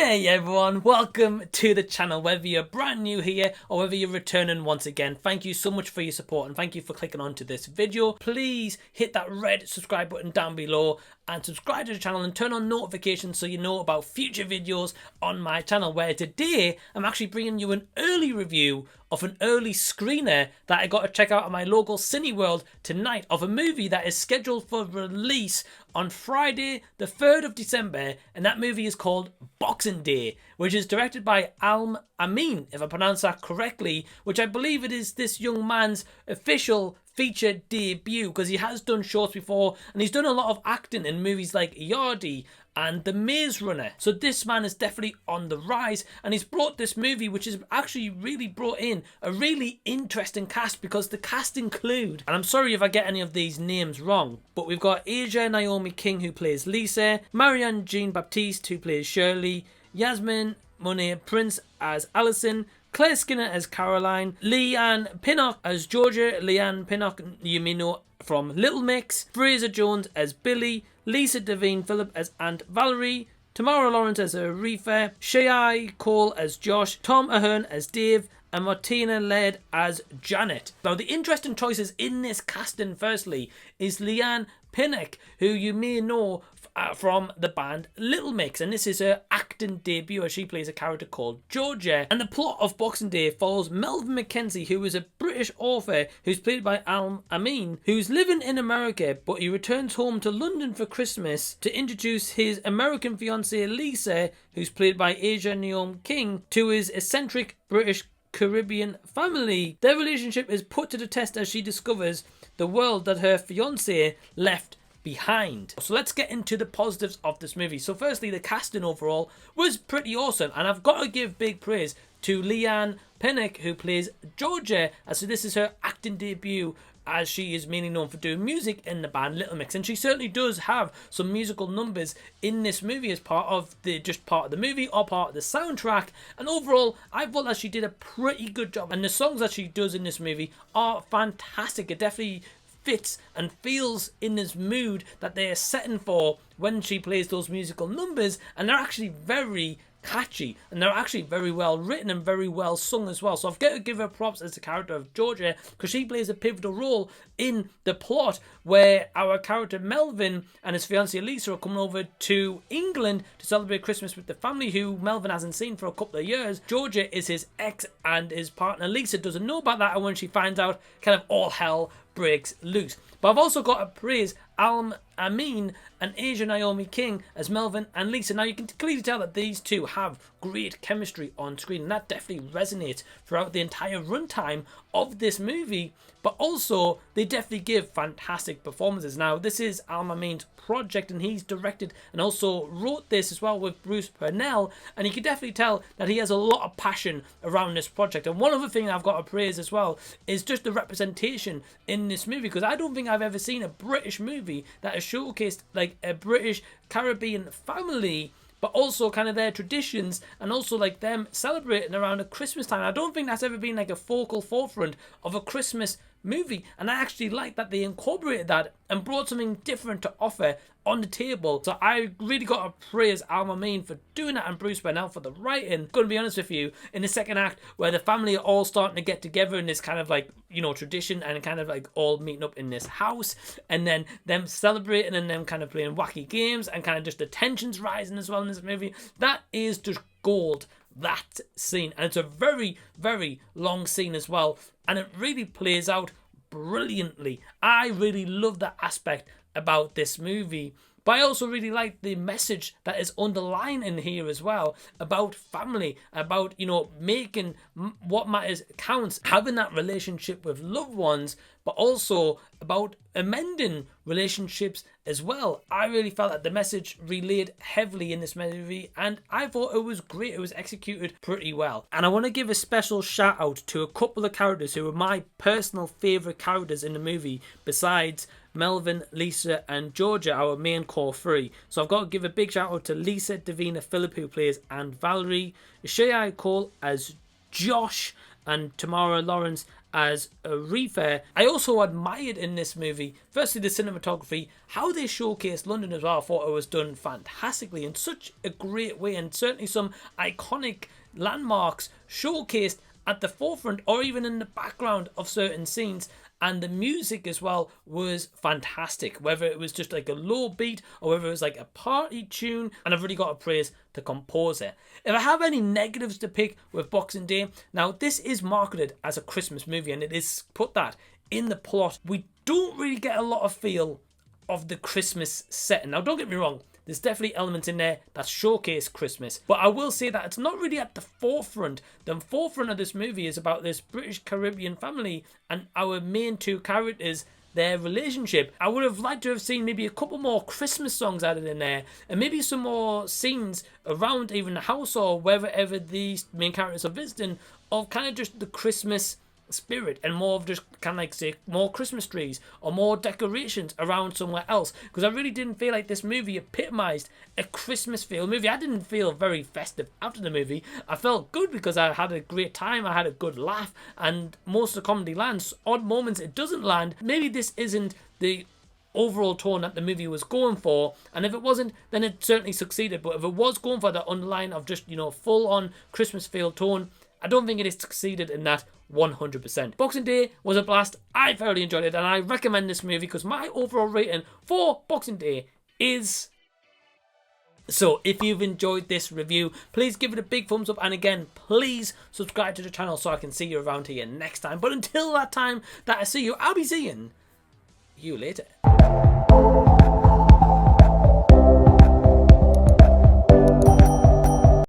Hey everyone, welcome to the channel. Whether you're brand new here or whether you're returning once again, thank you so much for your support and thank you for clicking onto this video. Please hit that red subscribe button down below and subscribe to the channel and turn on notifications so you know about future videos on my channel, where today I'm actually bringing you an early review of an early screener that I got to check out at my local Cineworld tonight, of a movie that is scheduled for release on Friday the 3rd of December, and that movie is called Boxing Day, which is directed by Aml Ameen, if I pronounce that correctly, which I believe it is this young man's official feature debut, because he has done shorts before and he's done a lot of acting in movies like Yardy and The Maze Runner. So this man is definitely on the rise, and he's brought this movie which is actually really brought in a really interesting cast, because the cast include, and I'm sorry if I get any of these names wrong, but we've got Naomi King who plays Lisa, Marianne Jean-Baptiste who plays Shirley, Yasmine Monet Prince as Alison, Claire Skinner as Caroline, Leigh-Anne Pinnock as Georgia, Leigh-Anne Pinnock you may know from Little Mix, Fraser Jones as Billy, Lisa Davina Phillip as Aunt Valrie, Tamara Lawrence as Aretha, Sheyi Cole as Josh, Tom Ahern as Dave, and Martina Laird as Janet. Now the interesting choices in this casting firstly is Leigh-Anne Pinnock, who you may know from the band Little Mix, and this is her acting debut as she plays a character called Georgia. And the plot of Boxing Day follows Melvin McKenzie, who is a British author who's played by Aml Ameen, who's living in America, but he returns home to London for Christmas to introduce his American fiancée Lisa, who's played by Naomi King, to his eccentric British Caribbean family. Their relationship is put to the test as she discovers the world that her fiancé left behind. So let's get into the positives of this movie. So firstly, the casting overall was pretty awesome, and I've got to give big praise to Leigh-Anne Pinnock, who plays Georgia, as so this is her acting debut, as she is mainly known for doing music in the band Little Mix, and she certainly does have some musical numbers in this movie as part of the movie or part of the soundtrack. And overall, I thought that she did a pretty good job, and the songs that she does in this movie are fantastic. It definitely fits and feels in this mood that they are setting for when she plays those musical numbers, and they're actually very catchy and they're actually very well written and very well sung as well. So I've got to give her props as the character of Georgia, because she plays a pivotal role in the plot, where our character Melvin and his fiancée Lisa are coming over to England to celebrate Christmas with the family who Melvin hasn't seen for a couple of years. Georgia is his ex, and his partner Lisa doesn't know about that, and when she finds out, kind of all hell breaks loose. But I've also got to praise Aml Ameen and Naomi King as Melvin and Lisa. Now you can clearly tell that these two have great chemistry on screen, and that definitely resonates throughout the entire runtime of this movie. But also, they definitely give fantastic performances. Now, this is Aml Ameen's project, and he's directed and also wrote this as well with Bruce Purnell, and you can definitely tell that he has a lot of passion around this project. And one other thing I've got to praise as well is just the representation in this movie, because I don't think I've ever seen a British movie that has showcased like a British Caribbean family, but also kind of their traditions, and also like them celebrating around a Christmas time. I don't think that's ever been like a focal forefront of a Christmas movie, and I actually like that they incorporated that and brought something different to offer on the table. So I really got to praise Aml Ameen for doing that, and Bruce Purnell for the writing. Gonna be honest with you, in the second act, where the family are all starting to get together in this kind of like, you know, tradition, and kind of like all meeting up in this house, and then them celebrating and them kind of playing wacky games, and kind of just the tensions rising as well in this movie, that is just gold, that scene. And it's a very, very long scene as well, and it really plays out brilliantly. I really love that aspect about this movie. But I also really like the message that is underlined in here as well, about family, about, you know, making what matters counts, having that relationship with loved ones, but also about amending relationships as well. I really felt that the message relayed heavily in this movie, and I thought it was great. It was executed pretty well. And I want to give a special shout out to a couple of characters who are my personal favourite characters in the movie, besides Melvin, Lisa and Georgia, our main core three. So I've got to give a big shout out to Lisa Davina Phillip, who plays Aunt Valrie, Sheyi Cole as Josh, and Tamara Lawrence as Aretha. I also admired in this movie, firstly, the cinematography, how they showcased London as well. I thought it was done fantastically in such a great way, and certainly some iconic landmarks showcased at the forefront or even in the background of certain scenes. And the music as well was fantastic, whether it was just like a low beat or whether it was like a party tune. And I've really got to praise the composer. If I have any negatives to pick with Boxing Day, now this is marketed as a Christmas movie and it is put that in the plot. We don't really get a lot of feel of the Christmas setting. Now don't get me wrong, there's definitely elements in there that showcase Christmas. But I will say that it's not really at the forefront. The forefront of this movie is about this British Caribbean family and our main two characters, their relationship. I would have liked to have seen maybe a couple more Christmas songs added in there, and maybe some more scenes around even the house or wherever these main characters are visiting, of kind of just the Christmas spirit, and more of just kind of like, say, more Christmas trees or more decorations around somewhere else, because I really didn't feel like this movie epitomized a Christmas feel movie. I didn't feel very festive after the movie. I felt good because I had a great time, I had a good laugh, and most of the comedy lands. Odd moments it doesn't land. Maybe this isn't the overall tone that the movie was going for, and if it wasn't, then it certainly succeeded. But if it was going for that underline of just, you know, full on Christmas feel tone, I don't think it has succeeded in that 100%. Boxing Day was a blast. I thoroughly enjoyed it, and I recommend this movie because my overall rating for Boxing Day is... So if you've enjoyed this review, please give it a big thumbs up, and again, please subscribe to the channel so I can see you around here next time. But until that time that I see you, I'll be seeing you later.